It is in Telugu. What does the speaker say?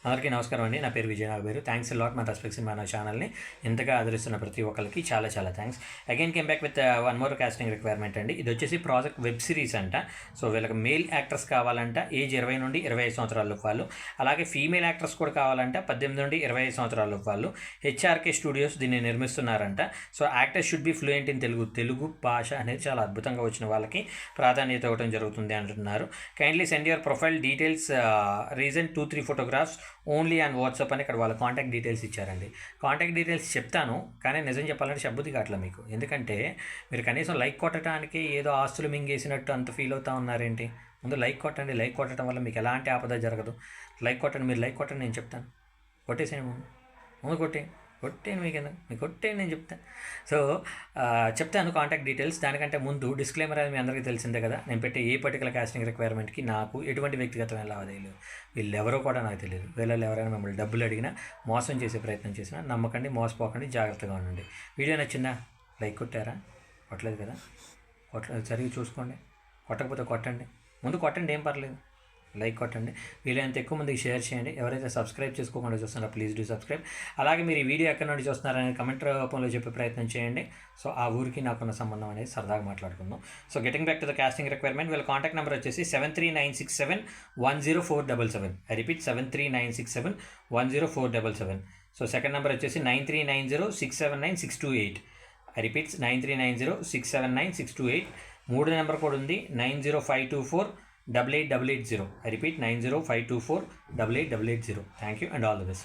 అందరికీ నమస్కారం అండి. నా పేరు విజయ్ నాగబేరు. థ్యాంక్స్ లాట్ మా రెస్పెక్ట్స్ మన ఛానల్ని ఎంతగా ఆదరిస్తున్న ప్రతి ఒక్కరికి చాలా చాలా thanks. Again came back with one more casting requirement అండి. ఇది వచ్చేసి ప్రాజెక్ట్ వెబ్ సిరీస్ అంట. సో వీళ్ళకి మేల్ యాక్టర్స్ కావాలంట, ఏజ్ 20 నుండి 25 సంవత్సరాల వాళ్ళు. అలాగే ఫీమేల్ యాక్టర్స్ కూడా కావాలంట, 18 నుండి 25 సంవత్సరాల వాళ్ళు. హెచ్ఆర్కే స్టూడియోస్ దీన్ని నిర్మిస్తున్నారంట. So actors should be fluent in Telugu భాష అనేది చాలా అద్భుతంగా వచ్చిన వాళ్ళకి ప్రాధాన్యత ఇవ్వడం జరుగుతుంది అంటున్నారు. Kindly send your profile details, reason 2-3 photographs only on WhatsApp అని ఇక్కడ వాళ్ళ కాంటాక్ట్ డీటెయిల్స్ ఇచ్చారండి. కాంటాక్ట్ డీటెయిల్స్ చెప్తాను, కానీ నిజం చెప్పాలంటే శబ్బుది కావట్లే మీకు. ఎందుకంటే మీరు కనీసం లైక్ కొట్టడానికి ఏదో ఆస్తులు మింగేసినట్టు అంత ఫీల్ అవుతూ ఉన్నారేంటి? ముందు లైక్ కొట్టండి. లైక్ కొట్టడం వల్ల మీకు ఎలాంటి ఆపద జరగదు. లైక్ కొట్టండి, మీరు లైక్ కొట్టండి, నేను చెప్తాను. కొట్టేసేయండి, ముందు కొట్టేయండి, మీకు కొట్టేయండి, నేను చెప్తాను. సో చెప్తాను కాంటాక్ట్ డీటెయిల్స్. దానికంటే ముందు డిస్క్లైమర్ అది మీ అందరికీ తెలిసిందే కదా. నేను పెట్టే ఏ పర్టికులర్ కాస్టింగ్ రిక్వైర్మెంట్కి నాకు ఎటువంటి వ్యక్తిగతమైన లావాదేవీలు, వీళ్ళు ఎవరో కూడా నాకు తెలియదు. వీళ్ళలో ఎవరైనా మిమ్మల్ని డబ్బులు అడిగినా, మోసం చేసే ప్రయత్నం చేసినా నమ్మకండి, మోసపోకండి, జాగ్రత్తగా ఉండండి. వీడియో నచ్చిందా? లైక్ కొట్టారా? కొట్టలేదు కదా, సరిగ్గా చూసుకోండి. కొట్టకపోతే కొట్టండి, ముందు కొట్టండి, ఏం పర్లేదు. లైక్ కొట్టండి, వీలైనంత ఎక్కువ మందికి షేర్ చేయండి. ఎవరైతే సబ్స్క్రైబ్ చేసుకోకుండా చూస్తున్నారో ప్లీజ్ డూ సబ్స్క్రైబ్. అలాగే మీరు ఈ వీడియో ఎక్కడి నుండి చూస్తున్నారనేది కమెంట్ రూపంలో చెప్పే ప్రయత్నం చేయండి. సో ఆ ఊరికి నాకున్న సంబంధం అనేది సరదాగా మాట్లాడుకుందాం. So getting back to the casting requirement, వీళ్ళ కాంటాక్ట్ నెంబర్ వచ్చేసి 7396710477. I repeat 7396710477. So second number వచ్చేసి 9390679628. I repeats 9390679628. మూడు నెంబర్ కూడా ఉంది 905248880. I repeat 905248880. Thank you and all the best.